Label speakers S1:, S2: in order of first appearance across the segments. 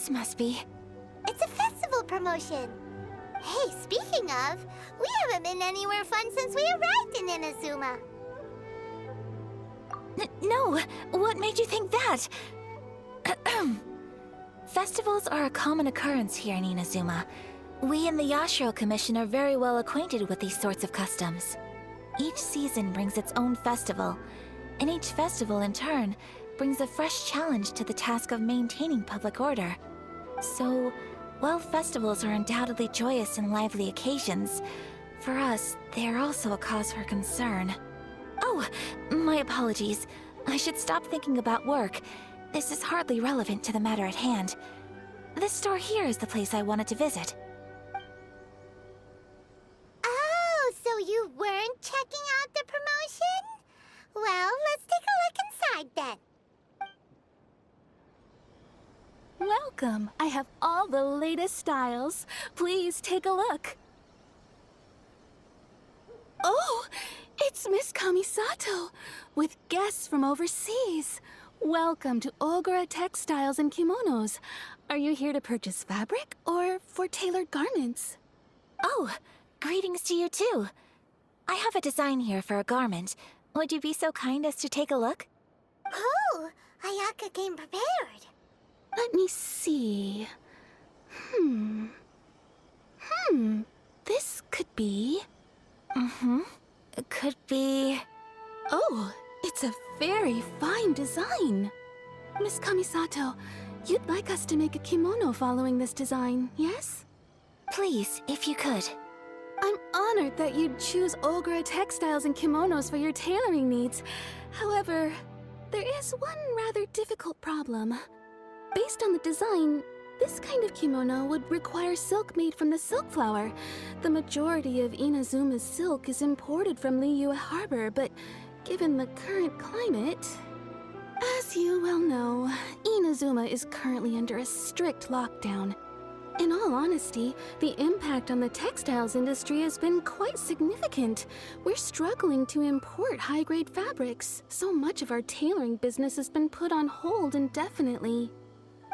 S1: This must be...
S2: It's a festival promotion. Hey, speaking of, we haven't been anywhere fun since we arrived in Inazuma.
S1: No! What made you think that? Festivals are a common occurrence here in Inazuma. We in the Yashiro Commission are very well acquainted with these sorts of customs. Each season brings its own festival, and each festival in turn brings a fresh challenge to the task of maintaining public order. So, while festivals are undoubtedly joyous and lively occasions, for us, they are also a cause for concern. Oh, my apologies. I should stop thinking about work. This is hardly relevant to the matter at hand. This store here is the place I wanted to visit.
S2: Oh, so you weren't checking out the promotion? Well, let's take a look inside then.
S3: Welcome. I have all the latest styles. Please take a look. Oh, it's Miss Kamisato, with guests from overseas. Welcome to Ogura Textiles and Kimonos. Are you here to purchase fabric or for tailored garments?
S1: Oh, greetings to you too. I have a design here for a garment. Would you be so kind as to take a look?
S2: Oh, Ayaka came prepared.
S3: Let me see. This could be...
S1: It could be...
S3: Oh, it's a very fine design. Miss Kamisato, you'd like us to make a kimono following this design, yes?
S1: Please, if you could.
S3: I'm honored that you'd choose Ogura Textiles and Kimonos for your tailoring needs. However, there is one rather difficult problem. Based on the design, this kind of kimono would require silk made from the silk flower. The majority of Inazuma's silk is imported from Liyue Harbor, but given the current climate... As you well know, Inazuma is currently under a strict lockdown. In all honesty, the impact on the textiles industry has been quite significant. We're struggling to import high-grade fabrics. So much of our tailoring business has been put on hold indefinitely.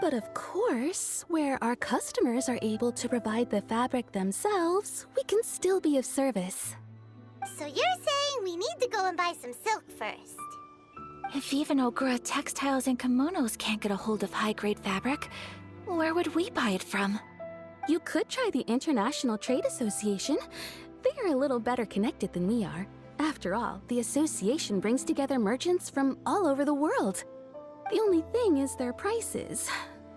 S3: But of course, where our customers are able to provide the fabric themselves, we can still be of service.
S2: So you're saying we need to go and buy some silk first?
S1: If even Ogura Textiles and Kimonos can't get a hold of high-grade fabric, where would we buy it from?
S3: You could try the International Trade Association. They are a little better connected than we are. After all, the association brings together merchants from all over the world. The only thing is their prices.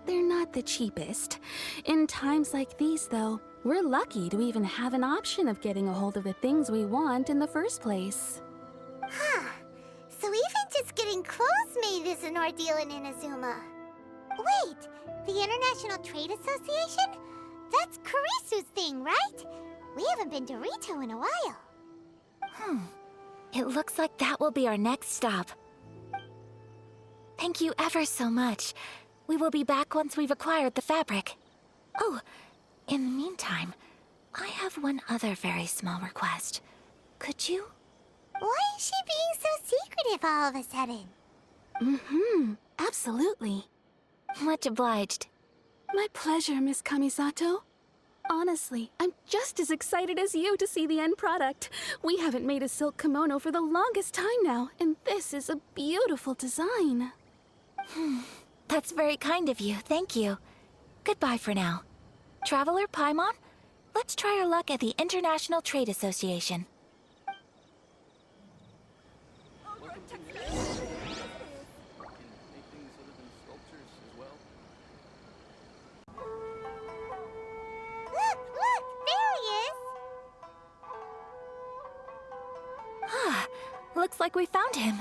S3: They're not the cheapest. In times like these, though, we're lucky to even have an option of getting a hold of the things we want in the first place.
S2: Huh. So even just getting clothes made is an ordeal in Inazuma. Wait, the International Trade Association? That's Kurisu's thing, right? We haven't been to Rito in a while.
S1: It looks like that will be our next stop. Thank you ever so much. We will be back once we've acquired the fabric. Oh, in the meantime, I have one other very small request. Could you?
S2: Why is she being so secretive all of a sudden?
S3: Absolutely.
S1: Much obliged.
S3: My pleasure, Miss Kamisato. Honestly, I'm just as excited as you to see the end product. We haven't made a silk kimono for the longest time now, and this is a beautiful design.
S1: That's very kind of you, thank you. Goodbye for now. Traveler Paimon, let's try our luck at the International Trade Association.
S2: Look, there he is!
S1: Looks like we found him.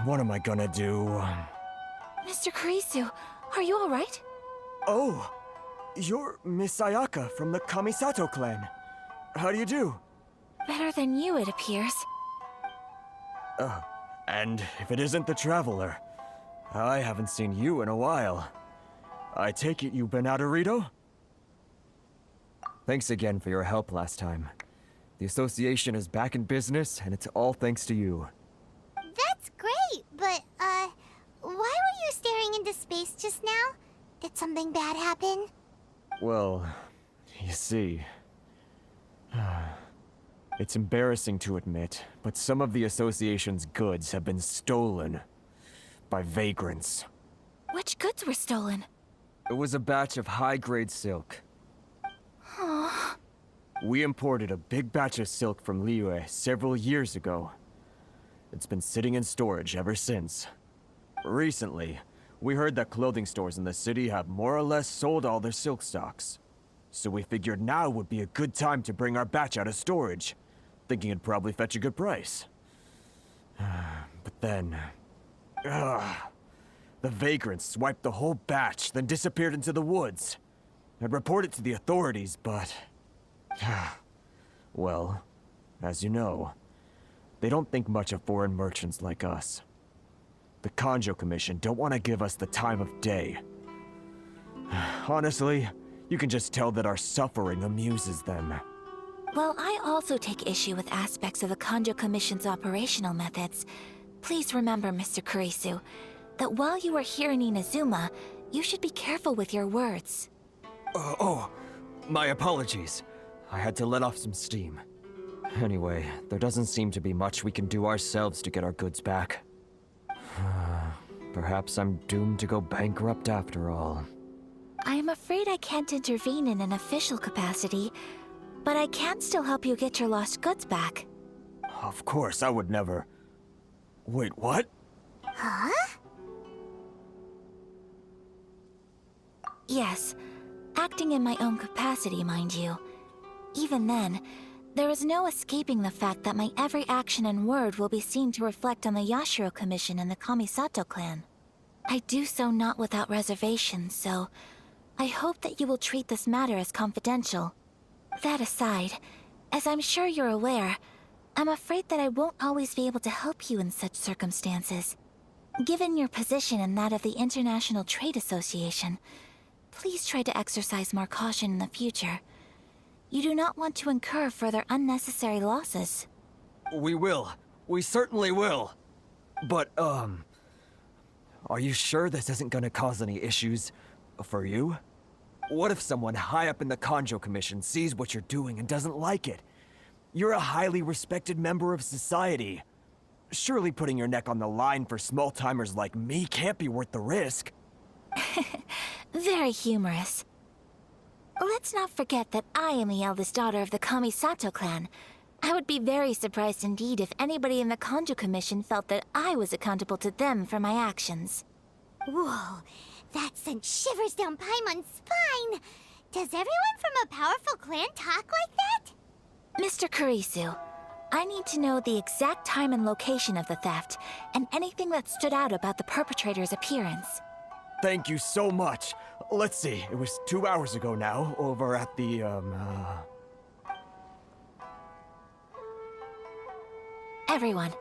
S4: What am I gonna do?
S1: Mr. Kurisu, are you alright?
S4: Oh, you're Miss Ayaka from the Kamisato clan. How do you do?
S1: Better than you, it appears.
S4: And if it isn't the Traveler, I haven't seen you in a while. I take it you've been out of Rito? Thanks again for your help last time. The association is back in business, and it's all thanks to you.
S2: That's great, but, why were you staring into space just now? Did something bad happen?
S4: Well, you see... It's embarrassing to admit, but some of the association's goods have been stolen by vagrants.
S1: Which goods were stolen?
S4: It was a batch of high-grade silk. We imported a big batch of silk from Liyue several years ago. It's been sitting in storage ever since. Recently, we heard that clothing stores in the city have more or less sold all their silk stocks. So we figured now would be a good time to bring our batch out of storage, thinking it'd probably fetch a good price. But then... the vagrants swiped the whole batch, then disappeared into the woods. I'd report it to the authorities, but... well, as you know, they don't think much of foreign merchants like us. The Kanjo Commission don't want to give us the time of day. Honestly, you can just tell that our suffering amuses them.
S1: Well, I also take issue with aspects of the Kanjo Commission's operational methods. Please remember, Mr. Kurisu, that while you are here in Inazuma, you should be careful with your words.
S4: My apologies. I had to let off some steam. Anyway, there doesn't seem to be much we can do ourselves to get our goods back. Perhaps I'm doomed to go bankrupt after all.
S1: I am afraid I can't intervene in an official capacity, but I can still help you get your lost goods back.
S4: Of course, I would never... Wait, what?
S2: Huh?
S1: Yes, acting in my own capacity, mind you. Even then, there is no escaping the fact that my every action and word will be seen to reflect on the Yashiro Commission and the Kamisato clan. I do so not without reservation, so I hope that you will treat this matter as confidential. That aside, as I'm sure you're aware, I'm afraid that I won't always be able to help you in such circumstances. Given your position and that of the International Trade Association, please try to exercise more caution in the future. You do not want to incur further unnecessary losses.
S4: We will. We certainly will. But, are you sure this isn't gonna cause any issues for you? What if someone high up in the Kanjo Commission sees what you're doing and doesn't like it? You're a highly respected member of society. Surely putting your neck on the line for small-timers like me can't be worth the risk.
S1: Very humorous. Let's not forget that I am the eldest daughter of the Kamisato clan. I would be very surprised indeed if anybody in the Kanjo Commission felt that I was accountable to them for my actions.
S2: Whoa, that sent shivers down Paimon's spine! Does everyone from a powerful clan talk like that?
S1: Mr. Kurisu, I need to know the exact time and location of the theft, and anything that stood out about the perpetrator's appearance.
S4: Thank you so much. Let's see, it was 2 hours ago now, over at the,
S1: Everyone,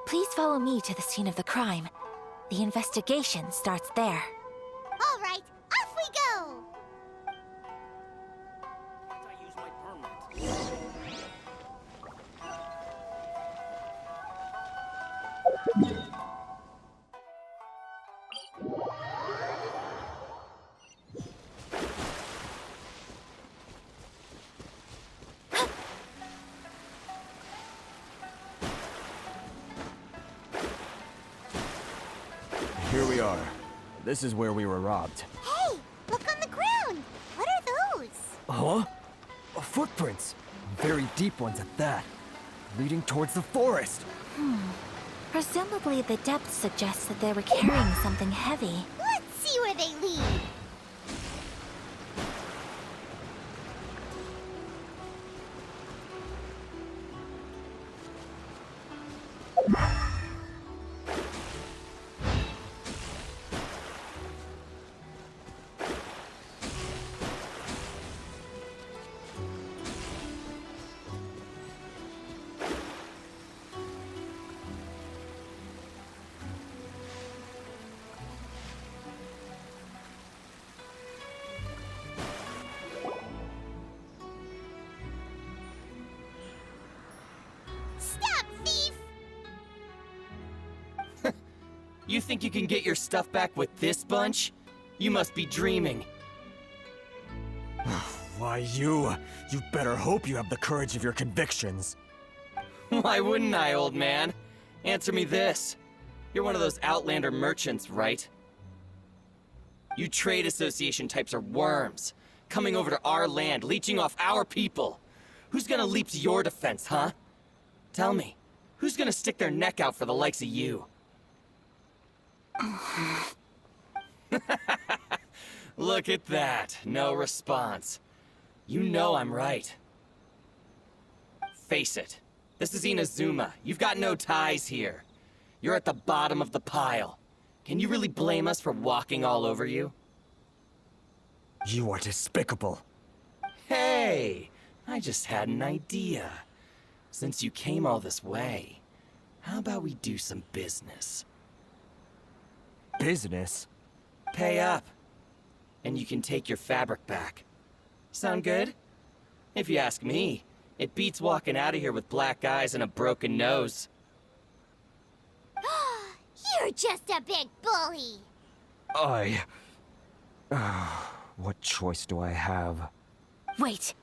S1: please follow me to the scene of the crime. The investigation starts there.
S2: All right, off we go!
S5: I use my permit.
S4: here we are. This is where we were robbed.
S2: Hey, look on the ground! What are those?
S4: Huh? Footprints. Very deep ones at that. Leading towards the forest.
S1: Presumably the depth suggests that they were carrying something heavy.
S2: Let's see where they lead.
S5: You think you can get your stuff back with this bunch? You must be dreaming.
S4: Why, you better hope you have the courage of your convictions.
S5: Why wouldn't I, old man? Answer me this. You're one of those Outlander merchants, right? You trade association types are worms, coming over to our land, leeching off our people. Who's gonna leap to your defense, huh? Tell me, who's gonna stick their neck out for the likes of you? Look at that, no response. You know I'm right. Face it, this is Inazuma. You've got no ties here. You're at the bottom of the pile. Can you really blame us for walking all over you?
S4: You are despicable.
S5: Hey, I just had an idea. Since you came all this way, how about we do some business?
S4: Business?
S5: Pay up, and you can take your fabric back. Sound good? If you ask me, it beats walking out of here with black eyes and a broken nose.
S2: You're just a big bully!
S4: What choice do I have?
S1: Wait.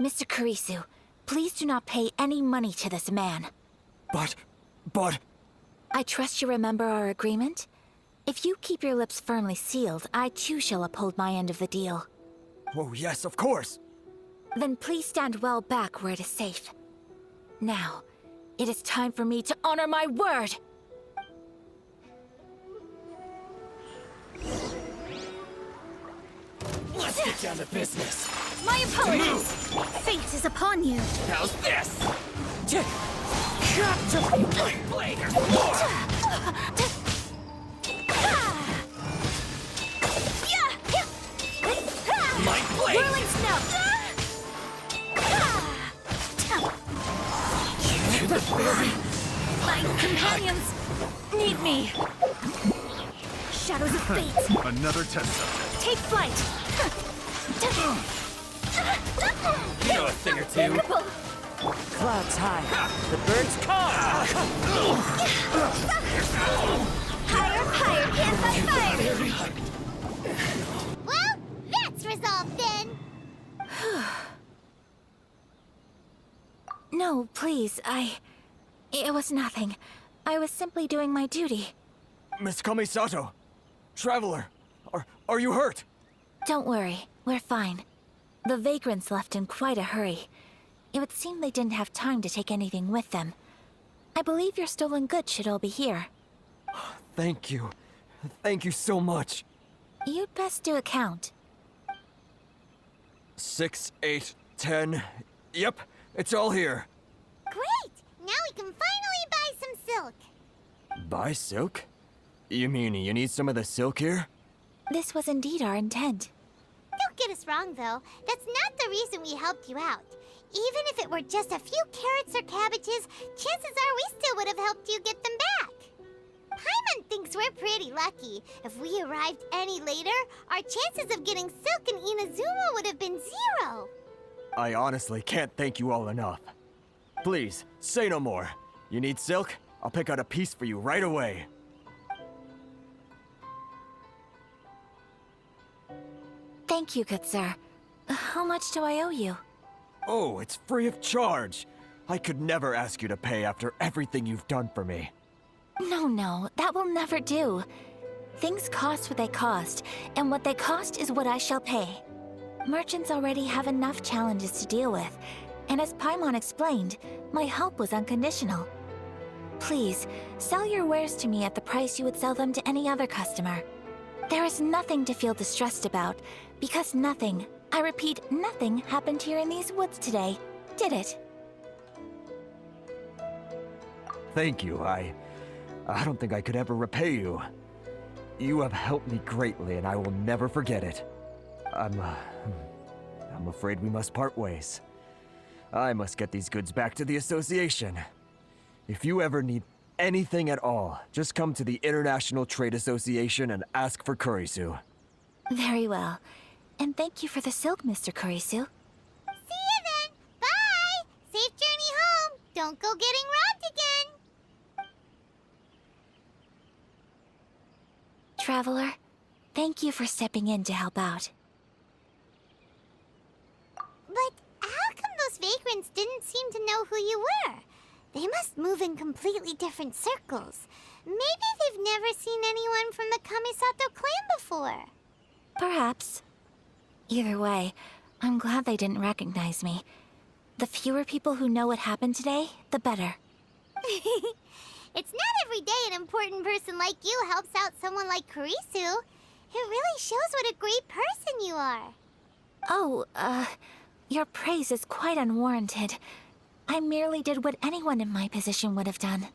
S1: Mr. Kurisu, please do not pay any money to this man.
S4: But...
S1: I trust you remember our agreement? If you keep your lips firmly sealed, I too shall uphold my end of the deal.
S4: Oh, yes, of course!
S1: Then please stand well back where it is safe. Now, it is time for me to honor my word!
S5: Let's get down to business.
S3: My apologies!
S5: Move!
S3: Fate is upon you!
S5: How's this? My blade, there's more! My blade!
S3: Whirling snow!
S5: To the very...
S3: My companions need me! Shadows of fate!
S6: Another test subject.
S3: Take flight!
S5: You know a thing or two.
S4: Clouds high. The birds call.
S3: Higher, higher, hands on fire!
S2: Well, that's resolved then!
S1: No, please, It was nothing. I was simply doing my duty.
S4: Miss Kamisato, traveler, are you hurt?
S1: Don't worry, we're fine. The vagrants left in quite a hurry. It would seem they didn't have time to take anything with them. I believe your stolen goods should all be here.
S4: Thank you. Thank you so much.
S1: You'd best do a count.
S4: 6, 8, 10. Yep, it's all here.
S2: Great! Now we can finally buy some silk!
S4: Buy silk? You mean you need some of the silk here?
S1: This was indeed our intent.
S2: Don't get us wrong, though. That's not the reason we helped you out. Even if it were just a few carrots or cabbages, chances are we still would have helped you get them back. Paimon thinks we're pretty lucky. If we arrived any later, our chances of getting silk in Inazuma would have been 0.
S4: I honestly can't thank you all enough. Please, say no more. You need silk? I'll pick out a piece for you right away.
S1: Thank you, good sir. How much do I owe you?
S4: Oh, it's free of charge. I could never ask you to pay after everything you've done for me.
S1: No, that will never do. Things cost what they cost, and what they cost is what I shall pay. Merchants already have enough challenges to deal with, and as Paimon explained, my help was unconditional. Please, sell your wares to me at the price you would sell them to any other customer. There is nothing to feel distressed about, because nothing, I repeat, nothing happened here in these woods today, did it?
S4: Thank you. I don't think I could ever repay you. You have helped me greatly, and I will never forget it. I'm afraid we must part ways. I must get these goods back to the association. If you ever need anything at all, just come to the International Trade Association and ask for Kurisu.
S1: Very well. And thank you for the silk, Mr. Kurisu.
S2: See you then! Bye! Safe journey home! Don't go getting robbed again!
S1: Traveler, thank you for stepping in to help out.
S2: But how come those vagrants didn't seem to know who you were? They must move in completely different circles. Maybe they've never seen anyone from the Kamisato clan before.
S1: Perhaps. Either way, I'm glad they didn't recognize me. The fewer people who know what happened today, the better.
S2: It's not every day an important person like you helps out someone like Kurisu. It really shows what a great person you are.
S1: Oh, your praise is quite unwarranted. I merely did what anyone in my position would have done.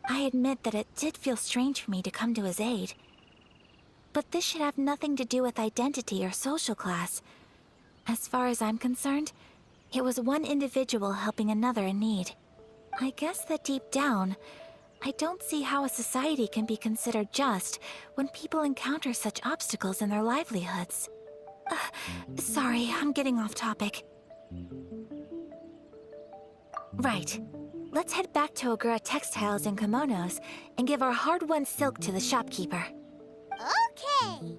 S1: I admit that it did feel strange for me to come to his aid. But this should have nothing to do with identity or social class. As far as I'm concerned, it was one individual helping another in need. I guess that deep down, I don't see how a society can be considered just when people encounter such obstacles in their livelihoods. Sorry, I'm getting off topic. Right. Let's head back to Ogura Textiles and Kimonos and give our hard-won silk to the shopkeeper.
S2: Okay.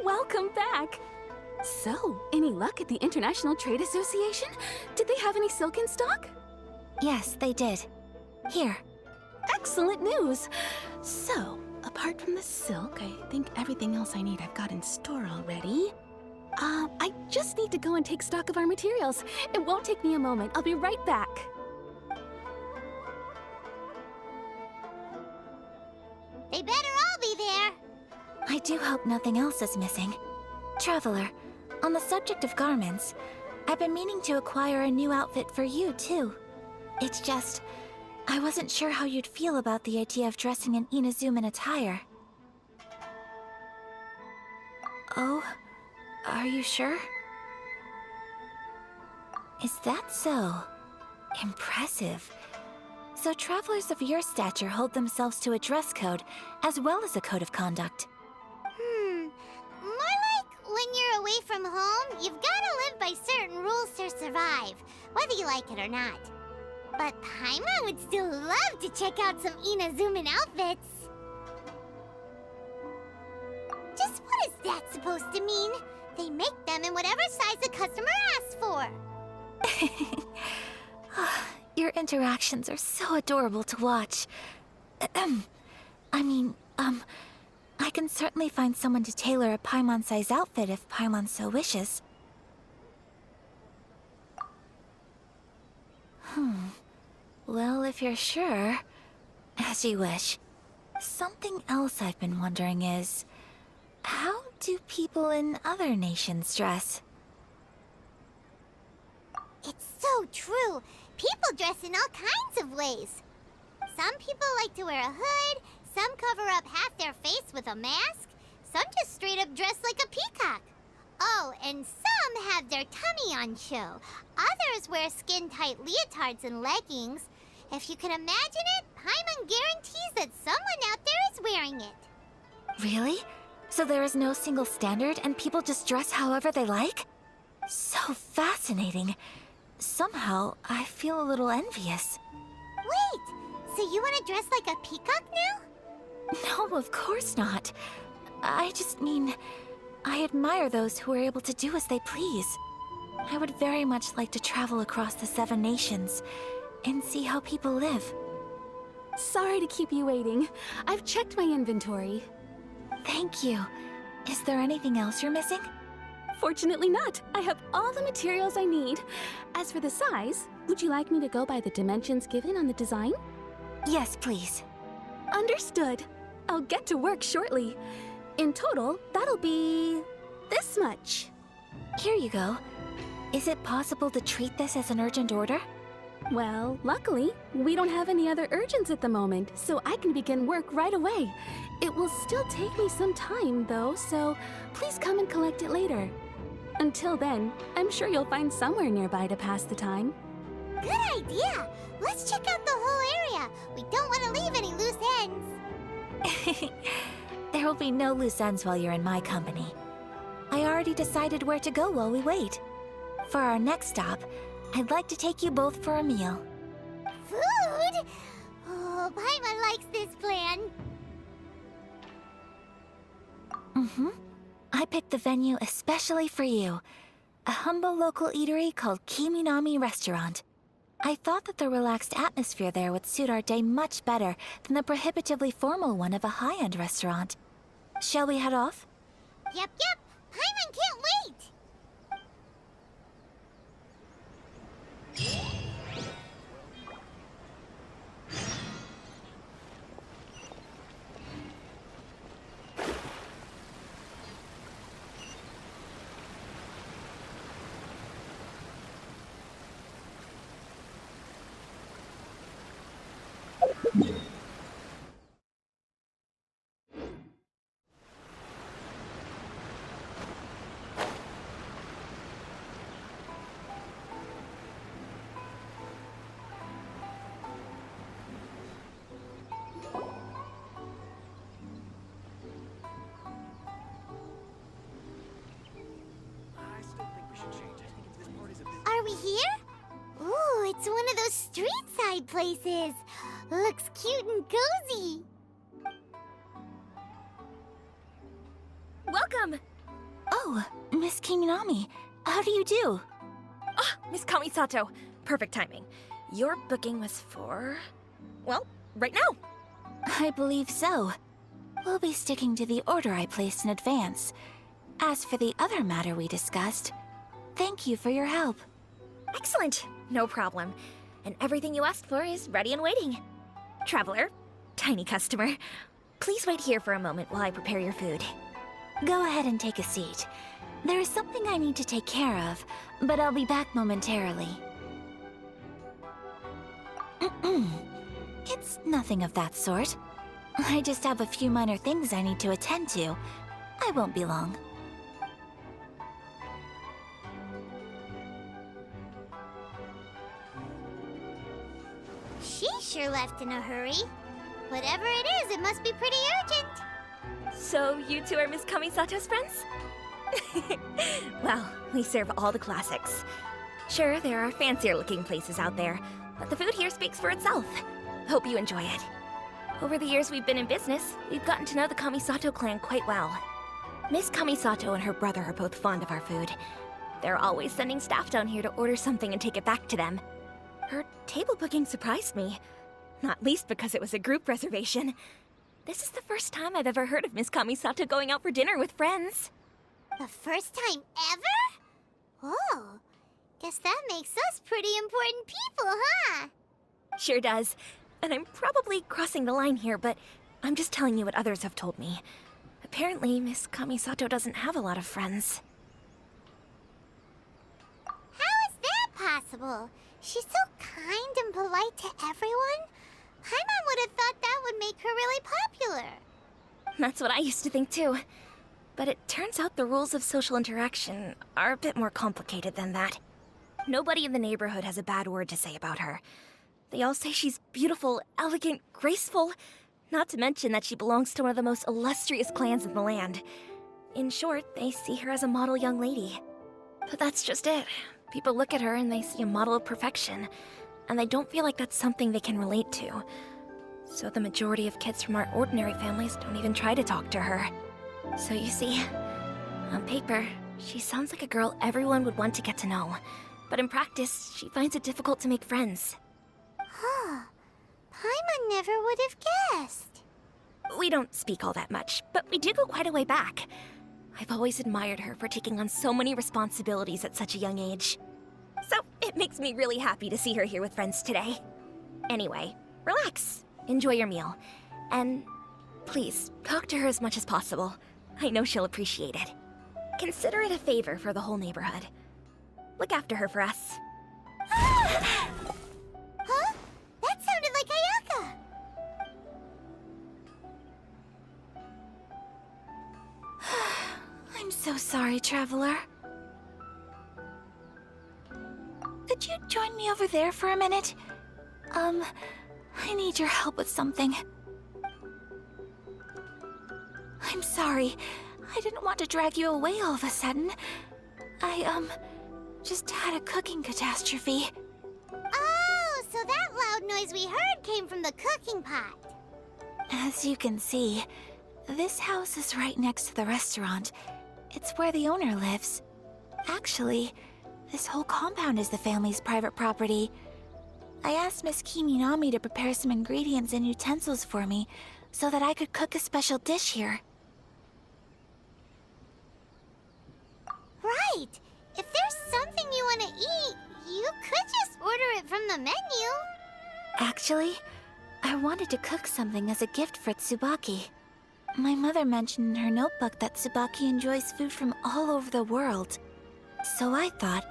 S3: Welcome back! So, any luck at the International Trade Association? Did they have any silk in stock?
S1: Yes, they did. Here.
S3: Excellent news! So, apart from the silk, I think everything else I need I've got in store already. I just need to go and take stock of our materials. It won't take me a moment. I'll be right back.
S2: They better all be there.
S1: I do hope nothing else is missing. Traveler, on the subject of garments, I've been meaning to acquire a new outfit for you, too. It's just, I wasn't sure how you'd feel about the idea of dressing in Inazuman attire. Oh, are you sure? Is that so? Impressive. So travelers of your stature hold themselves to a dress code, as well as a code of conduct.
S2: More like when you're away from home, you've gotta live by certain rules to survive, whether you like it or not. But Paimon would still love to check out some Inazuman outfits. Just what is that supposed to mean? They make them in whatever size the customer asks for.
S1: Your interactions are so adorable to watch. I can certainly find someone to tailor a Paimon-size outfit if Paimon so wishes. Well, if you're sure, as you wish. Something else I've been wondering is, how do people in other nations dress?
S2: It's so true. People dress in all kinds of ways. Some people like to wear a hood, some cover up half their face with a mask, some just straight up dress like a peacock. Oh, and some have their tummy on show. Others wear skin-tight leotards and leggings. If you can imagine it, Paimon guarantees that someone out there is wearing it.
S1: Really? So there is no single standard and people just dress however they like? So fascinating. Somehow, I feel a little envious.
S2: Wait, so you want to dress like a peacock now?
S1: No, of course not. I just mean, I admire those who are able to do as they please. I would very much like to travel across the 7 nations and see how people live.
S3: Sorry to keep you waiting. I've checked my inventory.
S1: Thank you. Is there anything else you're missing?
S3: Fortunately not. I have all the materials I need. As for the size, would you like me to go by the dimensions given on the design?
S1: Yes, please.
S3: Understood. I'll get to work shortly. In total, that'll be this much.
S1: Here you go. Is it possible to treat this as an urgent order?
S3: Well, luckily, we don't have any other urgents at the moment, so I can begin work right away. It will still take me some time, though, so please come and collect it later. Until then, I'm sure you'll find somewhere nearby to pass the time.
S2: Good idea! Let's check out the whole area. We don't want to leave any loose ends.
S1: There will be no loose ends while you're in my company. I already decided where to go while we wait. For our next stop, I'd like to take you both for a meal.
S2: Food? Oh, Paimon likes this plan.
S1: I picked the venue especially for you. A humble local eatery called Kiminami Restaurant. I thought that the relaxed atmosphere there would suit our day much better than the prohibitively formal one of a high-end restaurant. Shall we head off?
S2: Yep. Paimon can't wait. Are we here? Ooh, it's one of those street-side places. Looks cute and cozy.
S6: Welcome!
S1: Oh, Miss Kiminami, how do you do?
S6: Ah, Miss Kamisato. Perfect timing. Your booking was for... well, right now.
S1: I believe so. We'll be sticking to the order I placed in advance. As for the other matter we discussed, thank you for your help.
S6: Excellent. No problem. And everything you asked for is ready and waiting. Traveler, tiny customer, please wait here for a moment while I prepare your food.
S1: Go ahead and take a seat. There is something I need to take care of, but I'll be back momentarily. It's nothing of that sort. I just have a few minor things I need to attend to. I won't be long.
S2: She sure left in a hurry. Whatever it is, it must be pretty urgent.
S6: So you two are Miss Kamisato's friends? Well, we serve all the classics. Sure, there are fancier-looking places out there, but the food here speaks for itself. Hope you enjoy it. Over the years we've been in business, we've gotten to know the Kamisato clan quite well. Miss Kamisato and her brother are both fond of our food. They're always sending staff down here to order something and take it back to them. Her table booking surprised me, not least because it was a group reservation. This is the first time I've ever heard of Miss Kamisato going out for dinner with friends.
S2: The first time ever? Oh, guess that makes us pretty important people, huh?
S6: Sure does. And I'm probably crossing the line here, but I'm just telling you what others have told me. Apparently, Miss Kamisato doesn't have a lot of friends.
S2: How is that possible? She's so kind and polite to everyone. Paimon would have thought that would make her really popular.
S6: That's what I used to think too. But it turns out the rules of social interaction are a bit more complicated than that. Nobody in the neighborhood has a bad word to say about her. They all say she's beautiful, elegant, graceful, not to mention that she belongs to one of the most illustrious clans in the land. In short, they see her as a model young lady. But that's just it. People look at her and they see a model of perfection, and they don't feel like that's something they can relate to. So the majority of kids from our ordinary families don't even try to talk to her. So you see, on paper, she sounds like a girl everyone would want to get to know. But in practice, she finds it difficult to make friends.
S2: Huh. Paimon never would have guessed.
S6: We don't speak all that much, but we do go quite a way back. I've always admired her for taking on so many responsibilities at such a young age. So it makes me really happy to see her here with friends today. Anyway, relax, enjoy your meal, and please, talk to her as much as possible. I know she'll appreciate it. Consider it a favor for the whole neighborhood. Look after her for us.
S2: Huh? That sounded like Ayaka.
S1: I'm so sorry, Traveler. Could you join me over there for a minute? I need your help with something. I'm sorry. I didn't want to drag you away all of a sudden. I, just had a cooking catastrophe.
S2: Oh, so that loud noise we heard came from the cooking pot.
S1: As you can see, this house is right next to the restaurant. It's where the owner lives. Actually, this whole compound is the family's private property. I asked Miss Kiminami to prepare some ingredients and utensils for me so that I could cook a special dish here.
S2: Right. If there's something you want to eat, you could just order it from the menu.
S1: Actually, I wanted to cook something as a gift for Tsubaki. My mother mentioned in her notebook that Tsubaki enjoys food from all over the world. So I thought,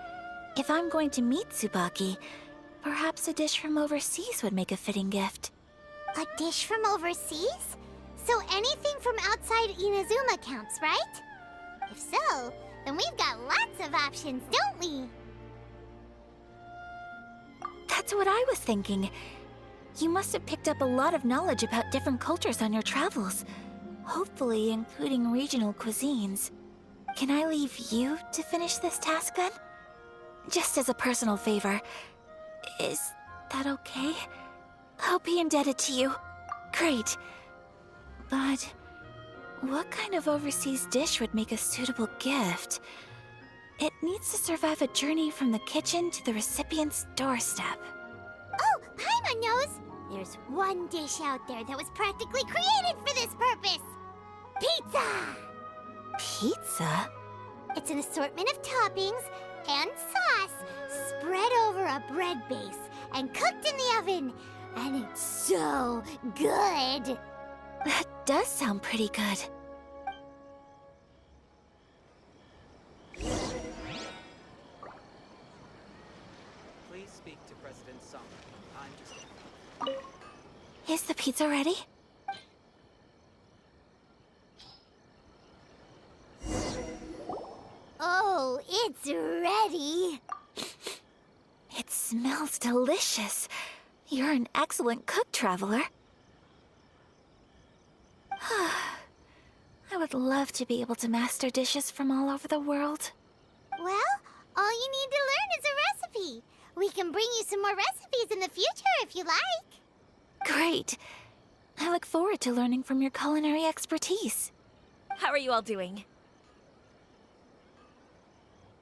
S1: if I'm going to meet Tsubaki, perhaps a dish from overseas would make a fitting gift.
S2: A dish from overseas? So anything from outside Inazuma counts, right? If so, then we've got lots of options, don't we?
S1: That's what I was thinking. You must have picked up a lot of knowledge about different cultures on your travels, hopefully including regional cuisines. Can I leave you to finish this task then? Just as a personal favor. Is that okay? I'll be indebted to you. Great. But what kind of overseas dish would make a suitable gift? It needs to survive a journey from the kitchen to the recipient's doorstep.
S2: Oh, Paimon knows! There's one dish out there that was practically created for this purpose! Pizza!
S1: Pizza?
S2: It's an assortment of toppings and sauce spread over a bread base and cooked in the oven. And it's so good!
S1: That does sound pretty good.
S7: Please speak to President Song. I'm just...
S1: Is the pizza ready?
S2: Oh, it's ready!
S1: It smells delicious. You're an excellent cook, Traveler. I would love to be able to master dishes from all over the world.
S2: Well, all you need to learn is a recipe. We can bring you some more recipes in the future if you like.
S1: Great. I look forward to learning from your culinary expertise.
S6: How are you all doing?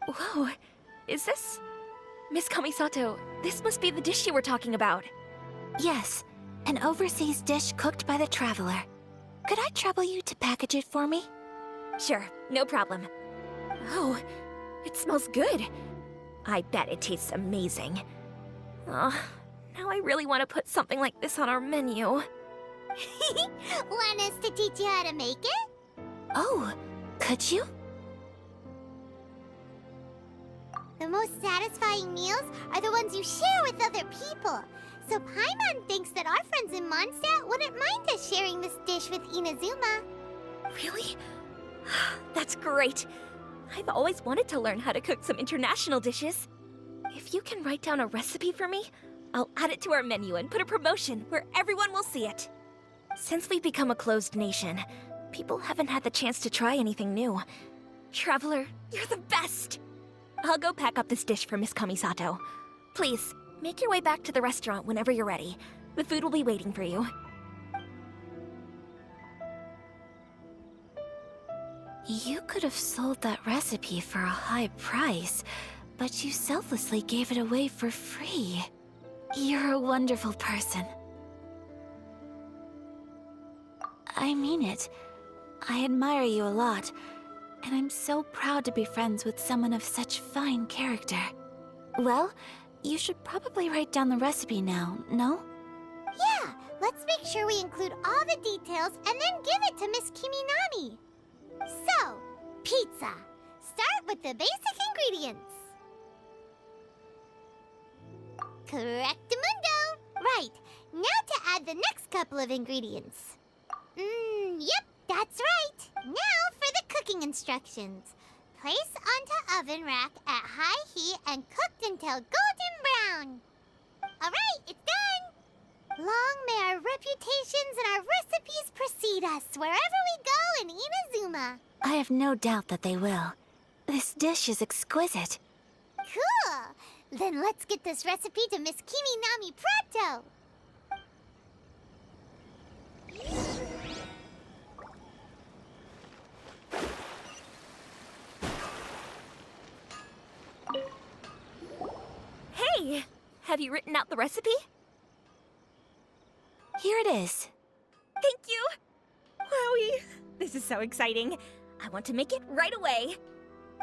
S6: Whoa, is this... Miss Kamisato, this must be the dish you were talking about.
S1: Yes, an overseas dish cooked by the Traveler. Could I trouble you to package it for me?
S6: Sure, no problem. Oh, it smells good. I bet it tastes amazing. Oh, now I really want to put something like this on our menu.
S2: Want us to teach you how to make it?
S1: Oh, could you?
S2: The most satisfying meals are the ones you share with other people. So Paimon thinks that our friends in Mondstadt wouldn't mind us sharing this dish with Inazuma.
S6: Really? That's great. I've always wanted to learn how to cook some international dishes. If you can write down a recipe for me, I'll add it to our menu and put a promotion where everyone will see it. Since we've become a closed nation, people haven't had the chance to try anything new. Traveler, you're the best! I'll go pack up this dish for Miss Kamisato. Please, make your way back to the restaurant whenever you're ready. The food will be waiting for you.
S1: You could have sold that recipe for a high price, but you selflessly gave it away for free. You're a wonderful person. I mean it. I admire you a lot, and I'm so proud to be friends with someone of such fine character. Well, you should probably write down the recipe now, no?
S2: Yeah, let's make sure we include all the details and then give it to Miss Kiminami. So, pizza. Start with the basic ingredients. Correctamundo. Right, now to add the next couple of ingredients. Yep, that's right. Now for the cooking instructions. Place onto oven rack at high heat and cooked until golden brown. Alright, it's done! Long may our reputations and our recipes precede us wherever we go in Inazuma.
S1: I have no doubt that they will. This dish is exquisite.
S2: Cool! Then let's get this recipe to Miss Kimi Nami pronto!
S6: Hey! Have you written out the recipe?
S1: Here it is.
S6: Thank you! Wowie! This is so exciting. I want to make it right away.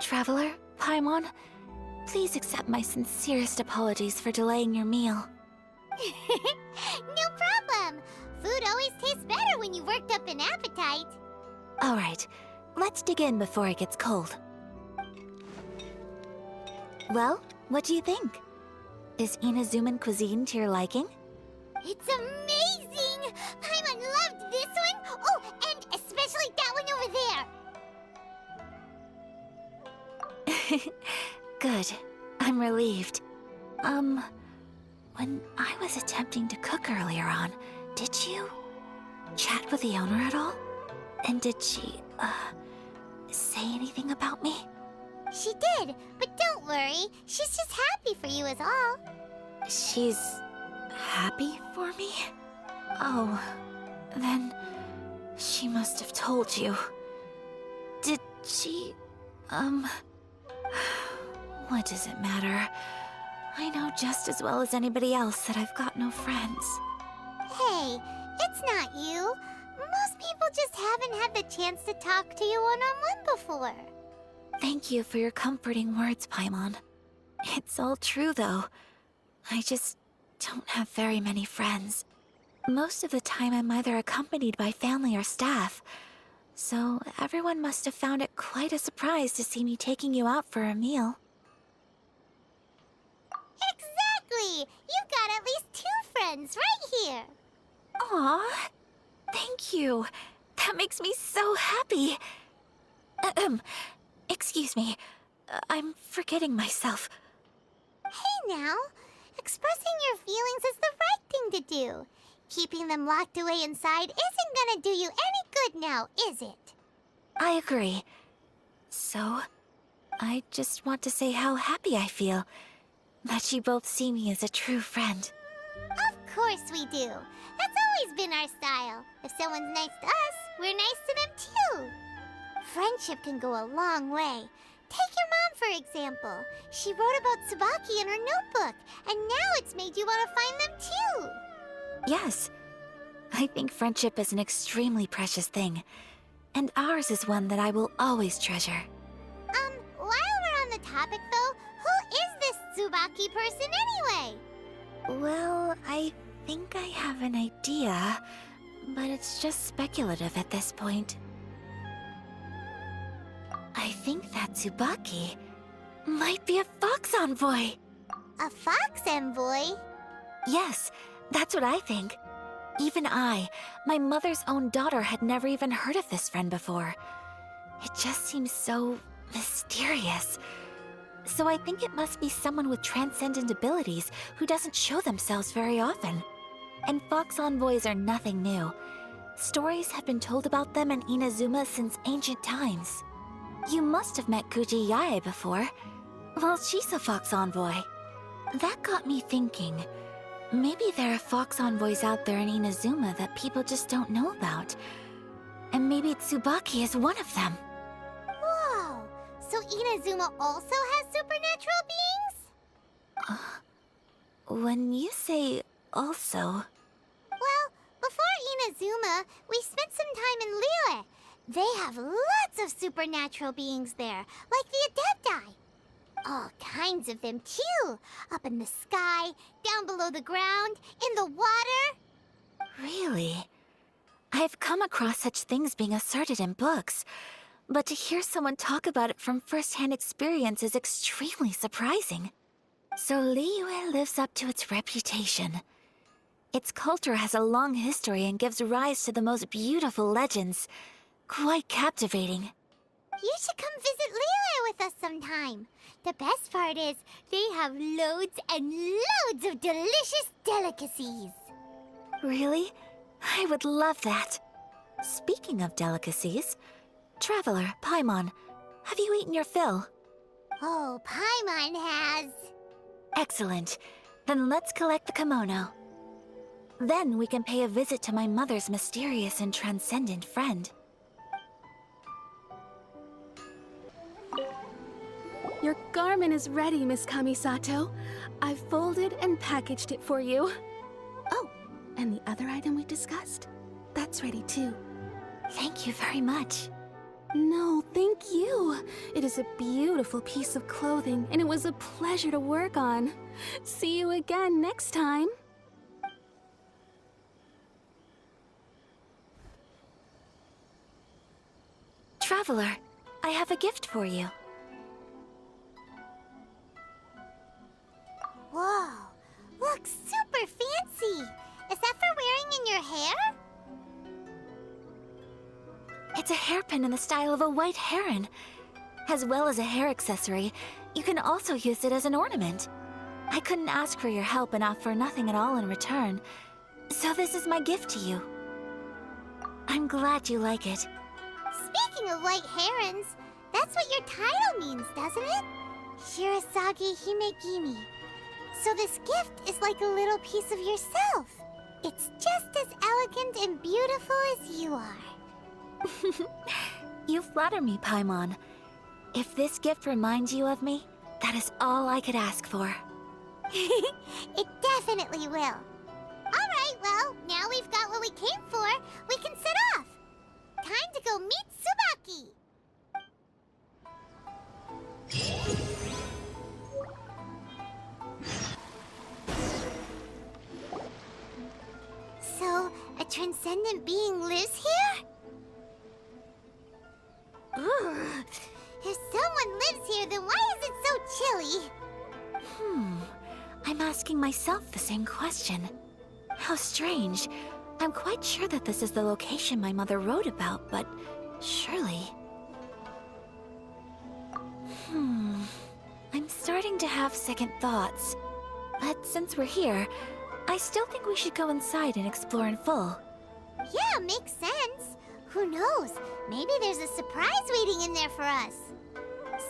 S1: Traveler, Paimon, please accept my sincerest apologies for delaying your meal.
S2: No problem! Food always tastes better when you've worked up an appetite.
S1: All right, let's dig in before it gets cold. Well, what do you think? Is Inazuman cuisine to your liking?
S2: It's amazing! Paimon loved this one! Oh, and especially that one over there!
S1: Good. I'm relieved. When I was attempting to cook earlier on, did you chat with the owner at all? And did she, say anything about me?
S2: She did, but don't worry. She's just happy for you is all.
S1: She's happy for me? Oh, then she must have told you. Did she, what does it matter? I know just as well as anybody else that I've got no friends.
S2: Hey, it's not you. Most people just haven't had the chance to talk to you one-on-one before.
S1: Thank you for your comforting words, Paimon. It's all true, though. I just don't have very many friends. Most of the time I'm either accompanied by family or staff, so everyone must have found it quite a surprise to see me taking you out for a meal.
S2: Exactly! You've got at least 2 friends right here.
S1: Aw, thank you. That makes me so happy. Excuse me. I'm forgetting myself.
S2: Hey now, expressing your feelings is the right thing to do. Keeping them locked away inside isn't gonna do you any good now, is it?
S1: I agree. So, I just want to say how happy I feel that you both see me as a true friend.
S2: Of course we do. That's always been our style. If someone's nice to us, we're nice to them too. Friendship can go a long way. Take your mom, for example. She wrote about Tsubaki in her notebook, and now it's made you want to find them too.
S1: Yes, I think friendship is an extremely precious thing, and ours is one that I will always treasure.
S2: While we're on the topic though, who is this Tsubaki person anyway?
S1: Well, I think I have an idea, but it's just speculative at this point. I think that Tsubaki might be a fox envoy.
S2: A fox envoy?
S1: Yes, that's what I think. Even I, my mother's own daughter, had never even heard of this friend before. It just seems so mysterious. So I think it must be someone with transcendent abilities who doesn't show themselves very often. And fox envoys are nothing new. Stories have been told about them in Inazuma since ancient times. You must have met Kuji Yae before. Well, she's a fox envoy. That got me thinking. Maybe there are fox envoys out there in Inazuma that people just don't know about. And maybe Tsubaki is one of them.
S2: Whoa! So Inazuma also has supernatural beings?
S1: When you say also...
S2: Well, before Inazuma, we spent some time in Liyue. They have lots of supernatural beings there, like the Adepti. All kinds of them, too. Up in the sky, down below the ground, in the water.
S1: Really? I've come across such things being asserted in books, but to hear someone talk about it from first-hand experience is extremely surprising. So Liyue lives up to its reputation. Its culture has a long history and gives rise to the most beautiful legends. Quite captivating.
S2: You should come visit Leela with us sometime. The best part is, they have loads and loads of delicious delicacies.
S1: Really? I would love that. Speaking of delicacies, Traveler, Paimon, have you eaten your fill?
S2: Oh, Paimon has.
S1: Excellent. Then let's collect the kimono. Then we can pay a visit to my mother's mysterious and transcendent friend.
S3: Your garment is ready, Miss Kamisato. I've folded and packaged it for you. Oh, and the other item we discussed? That's ready too.
S1: Thank you very much.
S3: No, thank you. It is a beautiful piece of clothing, and it was a pleasure to work on. See you again next time.
S1: Traveler, I have a gift for you.
S2: Whoa, looks super fancy. Is that for wearing in your hair?
S1: It's a hairpin in the style of a white heron. As well as a hair accessory, you can also use it as an ornament. I couldn't ask for your help and offer nothing at all in return, so this is my gift to you. I'm glad you like it.
S2: Speaking of white herons, that's what your title means, doesn't it? Shirasagi Himegimi. So this gift is like a little piece of yourself. It's just as elegant and beautiful as you are.
S1: You flatter me, Paimon. If this gift reminds you of me, that is all I could ask for.
S2: It definitely will. Alright, well, now we've got what we came for, we can set off. Time to go meet Tsubaki. So, a transcendent being lives here? Ugh. If someone lives here, then why is it so chilly?
S1: I'm asking myself the same question. How strange. I'm quite sure that this is the location my mother wrote about, but surely... I'm starting to have second thoughts. But since we're here, I still think we should go inside and explore in full.
S2: Yeah, makes sense. Who knows? Maybe there's a surprise waiting in there for us.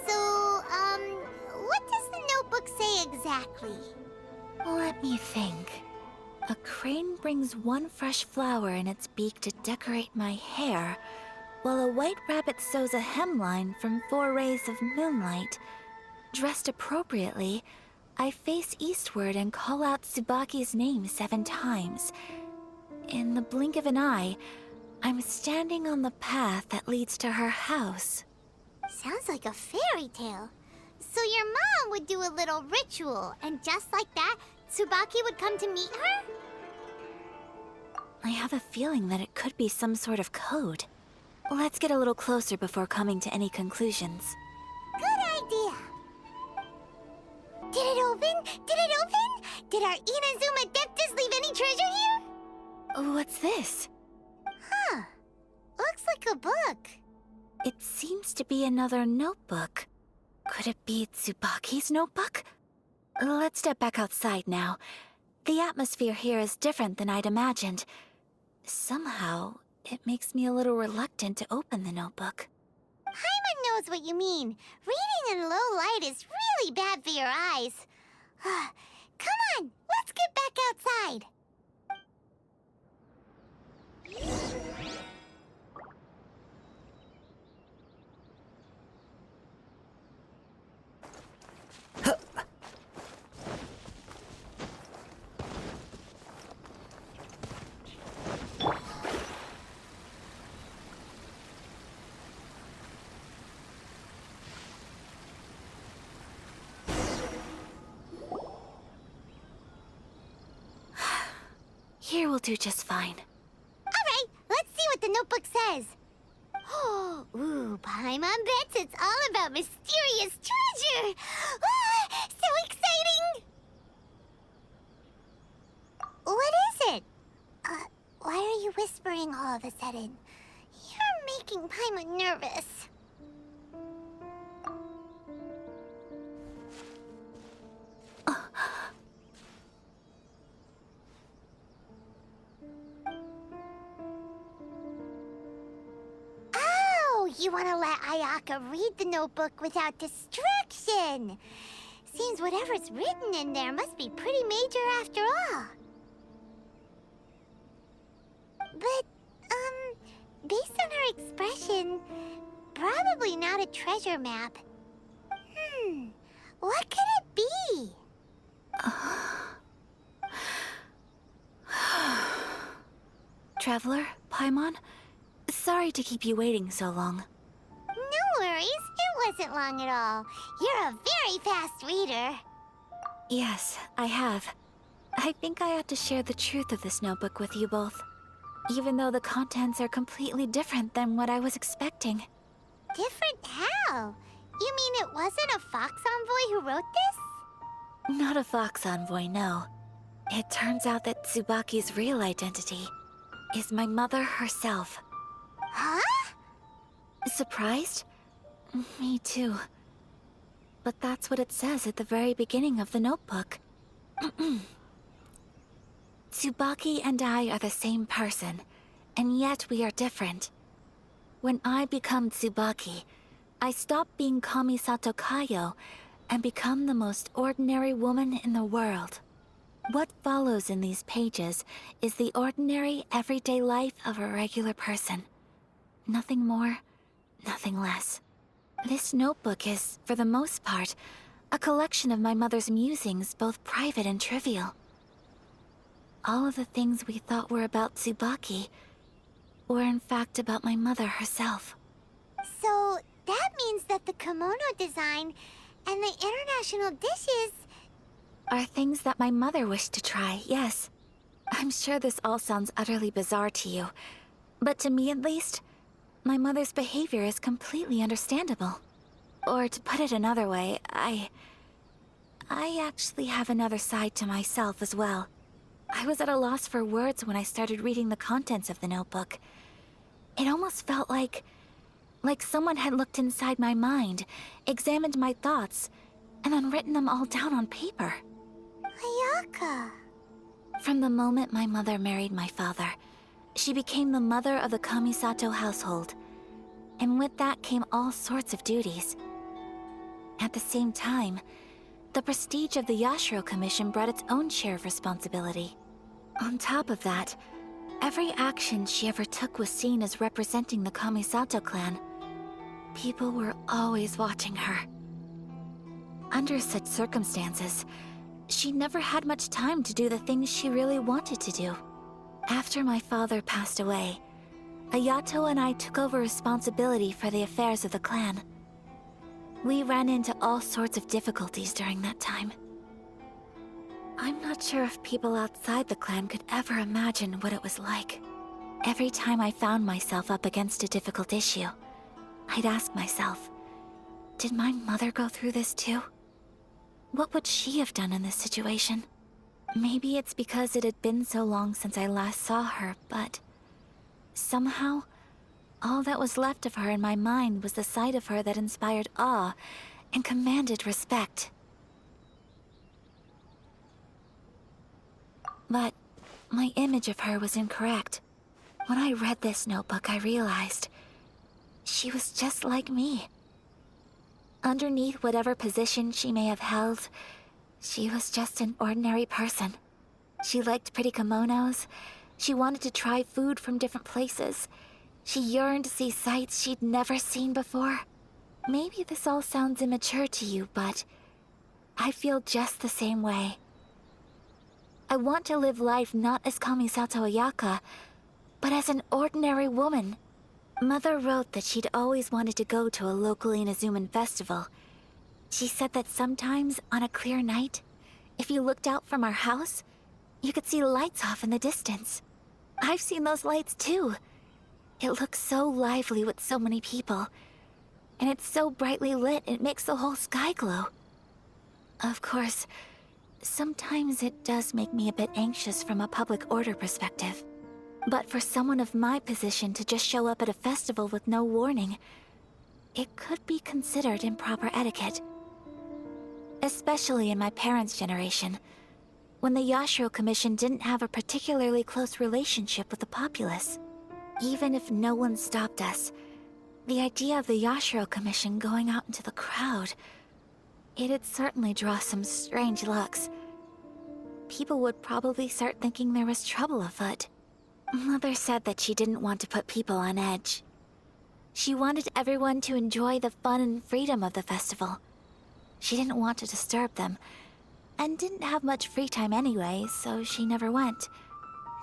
S2: So, what does the notebook say exactly?
S1: Let me think. A crane brings one fresh flower in its beak to decorate my hair, while a white rabbit sews a hemline from 4 rays of moonlight. Dressed appropriately, I face eastward and call out Tsubaki's name 7 times. In the blink of an eye, I'm standing on the path that leads to her house.
S2: Sounds like a fairy tale. So your mom would do a little ritual, and just like that, Tsubaki would come to meet her?
S1: I have a feeling that it could be some sort of code. Let's get a little closer before coming to any conclusions.
S2: Good idea. Did it open? Did it open? Did our Inazuma Adeptus leave any treasure here?
S1: What's this?
S2: Huh. Looks like a book.
S1: It seems to be another notebook. Could it be Tsubaki's notebook? Let's step back outside now. The atmosphere here is different than I'd imagined. Somehow, it makes me a little reluctant to open the notebook.
S2: Paimon knows what you mean. Reading in low light is really bad for your eyes. Come on, let's get back outside.
S1: Here will do just fine.
S2: Alright, let's see what the notebook says. Ooh, Paimon bets it's all about mysterious treasure! Ah, so exciting! What is it? Why are you whispering all of a sudden? You're making Paimon nervous. you want to let Ayaka read the notebook without distraction. Seems whatever's written in there must be pretty major after all. But, based on her expression, probably not a treasure map. What could it be?
S1: Traveler, Paimon, sorry to keep you waiting so long.
S2: No worries, it wasn't long at all. You're a very fast reader.
S1: Yes, I have. I think I have to share the truth of this notebook with you both, even though the contents are completely different than what I was expecting.
S2: Different how? You mean it wasn't a Fox Envoy who wrote this?
S1: Not a Fox Envoy, no. It turns out that Tsubaki's real identity is my mother herself.
S2: Huh?
S1: Surprised? Me too. But that's what it says at the very beginning of the notebook. Tsubaki and I are the same person, and yet we are different. When I become Tsubaki, I stop being Kamisato Kayo and become the most ordinary woman in the world. What follows in these pages is the ordinary, everyday life of a regular person. Nothing more, nothing less. This notebook is, for the most part, a collection of my mother's musings, both private and trivial. All of the things we thought were about Tsubaki were in fact about my mother herself.
S2: So, that means that the kimono design and the international dishes...
S1: Are things that my mother wished to try, yes. I'm sure this all sounds utterly bizarre to you, but to me at least, my mother's behavior is completely understandable. Or to put it another way, I actually have another side to myself as well. I was at a loss for words when I started reading the contents of the notebook. It almost felt like someone had looked inside my mind, examined my thoughts, and then written them all down on paper.
S2: Ayaka...
S1: From the moment my mother married my father, she became the mother of the Kamisato household. And with that came all sorts of duties. At the same time, the prestige of the Yashiro Commission brought its own share of responsibility. On top of that, every action she ever took was seen as representing the Kamisato clan. People were always watching her. Under such circumstances, she never had much time to do the things she really wanted to do. After my father passed away, Ayato and I took over responsibility for the affairs of the clan. We ran into all sorts of difficulties during that time. I'm not sure if people outside the clan could ever imagine what it was like. Every time I found myself up against a difficult issue, I'd ask myself, did my mother go through this too? What would she have done in this situation? Maybe it's because it had been so long since I last saw her, but somehow, all that was left of her in my mind was the side of her that inspired awe and commanded respect. But my image of her was incorrect. When I read this notebook, I realized she was just like me. Underneath whatever position she may have held, she was just an ordinary person. She liked pretty kimonos. She wanted to try food from different places. She yearned to see sights she'd never seen before. Maybe this all sounds immature to you, but I feel just the same way. I want to live life not as Kamisato Ayaka, but as an ordinary woman. Mother wrote that she'd always wanted to go to a local Inazuman festival. She said that sometimes, on a clear night, if you looked out from our house, you could see lights off in the distance. I've seen those lights too. It looks so lively with so many people. And it's so brightly lit, it makes the whole sky glow. Of course, sometimes it does make me a bit anxious from a public order perspective. But for someone of my position to just show up at a festival with no warning, it could be considered improper etiquette. Especially in my parents' generation, when the Yashiro Commission didn't have a particularly close relationship with the populace. Even if no one stopped us, The idea of the Yashiro Commission going out into the crowd, it'd certainly draw some strange looks. People would probably start thinking there was trouble afoot. Mother said that she didn't want to put people on edge. She wanted everyone to enjoy the fun and freedom of the festival. She didn't want to disturb them, and didn't have much free time anyway, so she never went.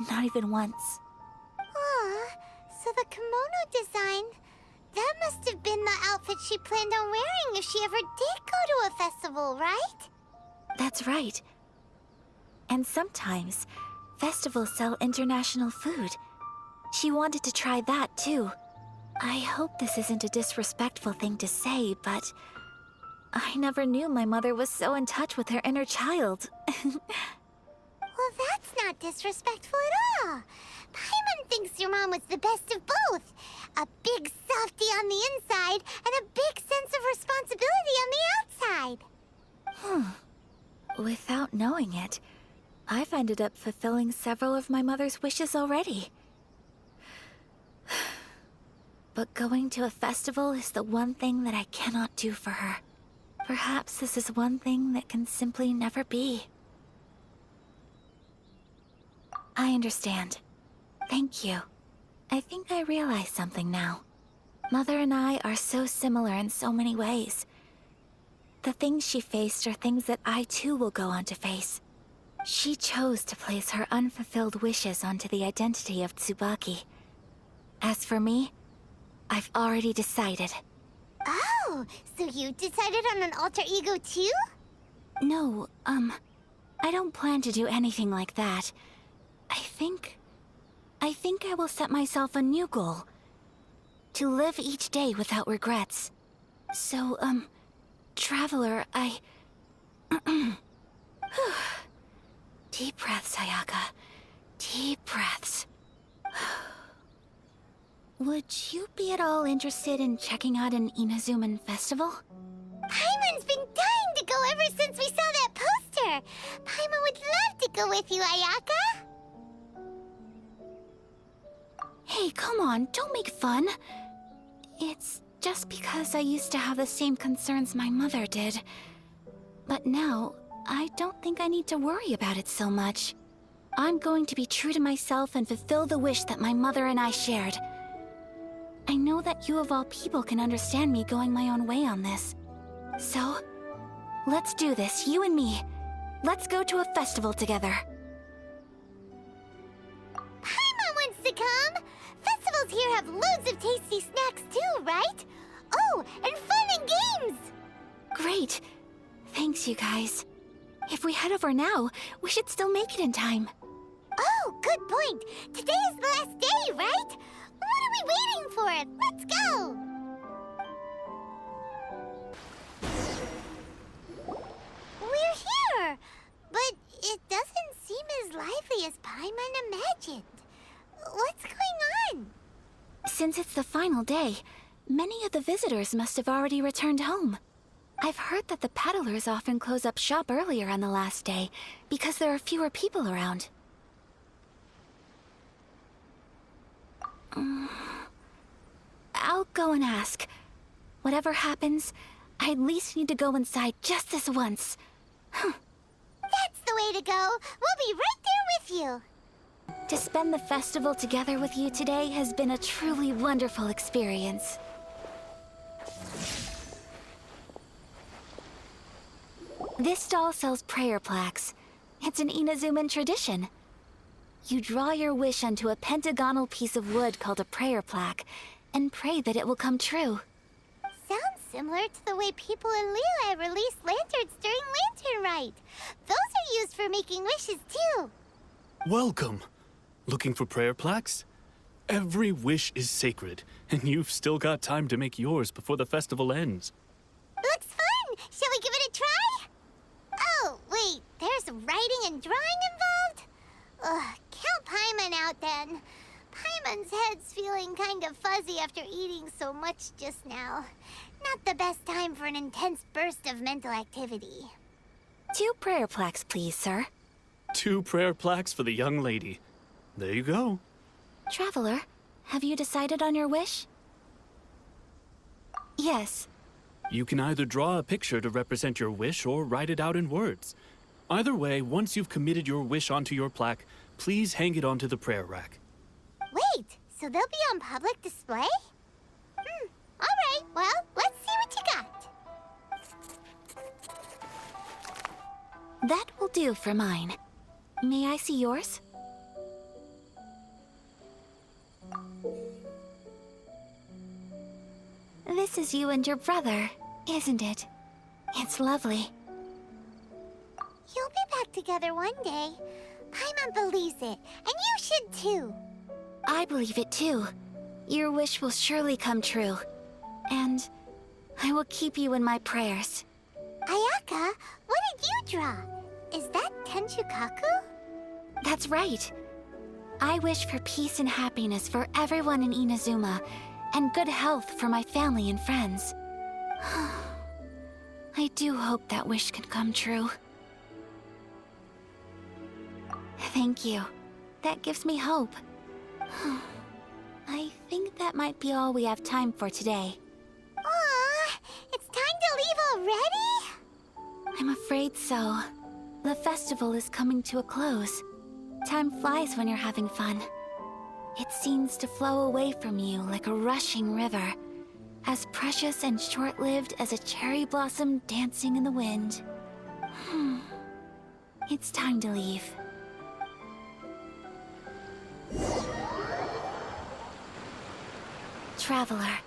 S1: Not even once.
S2: Aw, so the kimono design, that must have been the outfit she planned on wearing if she ever did go to a festival, right?
S1: That's right. And sometimes, festivals sell international food. She wanted to try that too. I hope this isn't a disrespectful thing to say, but I never knew my mother was so in touch with her inner child.
S2: Well, that's not disrespectful at all. Paimon thinks your mom was the best of both. A big softie on the inside and a big sense of responsibility on the outside.
S1: Without knowing it, I've ended up fulfilling several of my mother's wishes already. But going to a festival is the one thing that I cannot do for her. Perhaps this is one thing that can simply never be. I understand. Thank you. I think I realize something now. Mother and I are so similar in so many ways. The things she faced are things that I too will go on to face. She chose to place her unfulfilled wishes onto the identity of Tsubaki. As for me, I've already decided.
S2: Oh, so you decided on an alter ego too?
S1: No, I don't plan to do anything like that. I think I will set myself a new goal. To live each day without regrets. So, Traveler, Deep breaths, Ayaka. Deep breaths. Would you be at all interested in checking out an Inazuman festival?
S2: Paimon's been dying to go ever since we saw that poster. Paimon would love to go with you, Ayaka.
S1: Hey, come on, don't make fun. It's just because I used to have the same concerns my mother did. But now, I don't think I need to worry about it so much. I'm going to be true to myself and fulfill the wish that my mother and I shared. I know that you of all people can understand me going my own way on this. So, let's do this, you and me. Let's go to a festival together.
S2: Paimon wants to come. Festivals here have loads of tasty snacks too, right? Oh, and fun and games!
S1: Great. Thanks, you guys. If we head over now, we should still make it in time.
S2: Oh, good point. Today is the last day, right? What are we waiting for? Let's go! We're here, but it doesn't seem as lively as Paimon imagined. What's going on?
S1: Since it's the final day, many of the visitors must have already returned home. I've heard that the peddlers often close up shop earlier on the last day because there are fewer people around. I'll go and ask. Whatever happens, I at least need to go inside just this once.
S2: That's the way to go. We'll be right there with you.
S1: To spend the festival together with you today has been a truly wonderful experience. This stall sells prayer plaques. It's an Inazuman tradition. You draw your wish onto a pentagonal piece of wood called a prayer plaque, and pray that it will come true.
S2: Sounds similar to the way people in Liyue release lanterns during Lantern Rite. Those are used for making wishes too.
S8: Welcome. Looking for prayer plaques? Every wish is sacred, and you've still got time to make yours before the festival ends.
S2: Looks fun! Shall we give it a try? Oh, wait, there's writing and drawing involved? Ugh, count Paimon out then. Paimon's head's feeling kind of fuzzy after eating so much just now. Not the best time for an intense burst of mental activity.
S1: 2 prayer plaques, please, sir.
S8: 2 prayer plaques for the young lady. There you go.
S1: Traveler, have you decided on your wish? Yes.
S8: You can either draw a picture to represent your wish or write it out in words. Either way, once you've committed your wish onto your plaque, please hang it onto the prayer rack.
S2: Wait, so they'll be on public display? Alright, well, let's see what you got.
S1: That will do for mine. May I see yours? This is you and your brother, isn't it? It's lovely.
S2: You'll be back together one day. Paimon believes it, and you should too.
S1: I believe it too. Your wish will surely come true. And I will keep you in my prayers.
S2: Ayaka, what did you draw? Is that Tenshukaku?
S1: That's right. I wish for peace and happiness for everyone in Inazuma, and good health for my family and friends. I do hope that wish can come true. Thank you. That gives me hope. I think that might be all we have time for today.
S2: Aw, it's time to leave already?
S1: I'm afraid so. The festival is coming to a close. Time flies when you're having fun. It seems to flow away from you like a rushing river, as precious and short-lived as a cherry blossom dancing in the wind. It's time to leave. Traveler,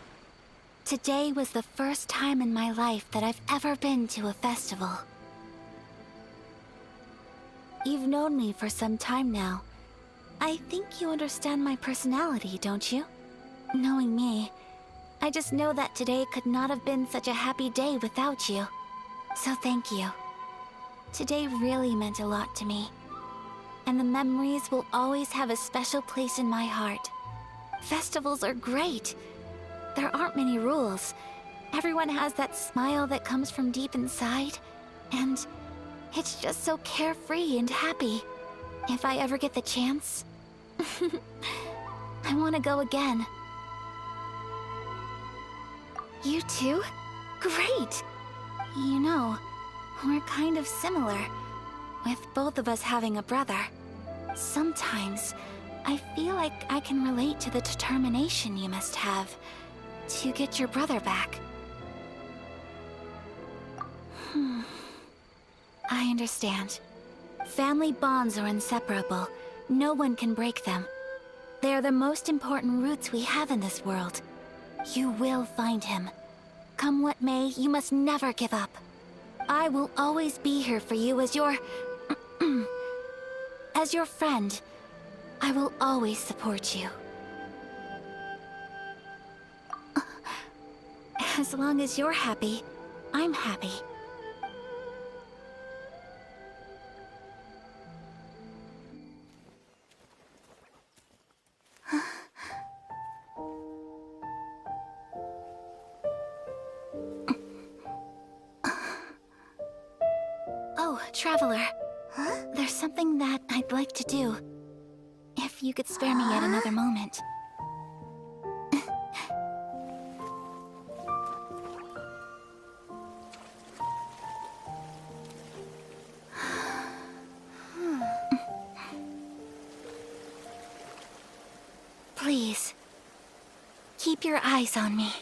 S1: today was the first time in my life that I've ever been to a festival. You've known me for some time now. I think you understand my personality, don't you? Knowing me, I just know that today could not have been such a happy day without you. So thank you. Today really meant a lot to me. And the memories will always have a special place in my heart. Festivals are great. There aren't many rules. Everyone has that smile that comes from deep inside. And it's just so carefree and happy. If I ever get the chance, I want to go again. You too? Great! You know, we're kind of similar, with both of us having a brother. Sometimes, I feel like I can relate to the determination you must have to get your brother back. I understand. Family bonds are inseparable. No one can break them. They are the most important roots we have in this world. You will find him. Come what may, you must never give up. I will always be here for you as your... as your friend. I will always support you. As long as you're happy, I'm happy. Oh, Traveler.
S2: Huh?
S1: There's something that I'd like to do. If you could spare me yet another moment. Please, keep your eyes on me.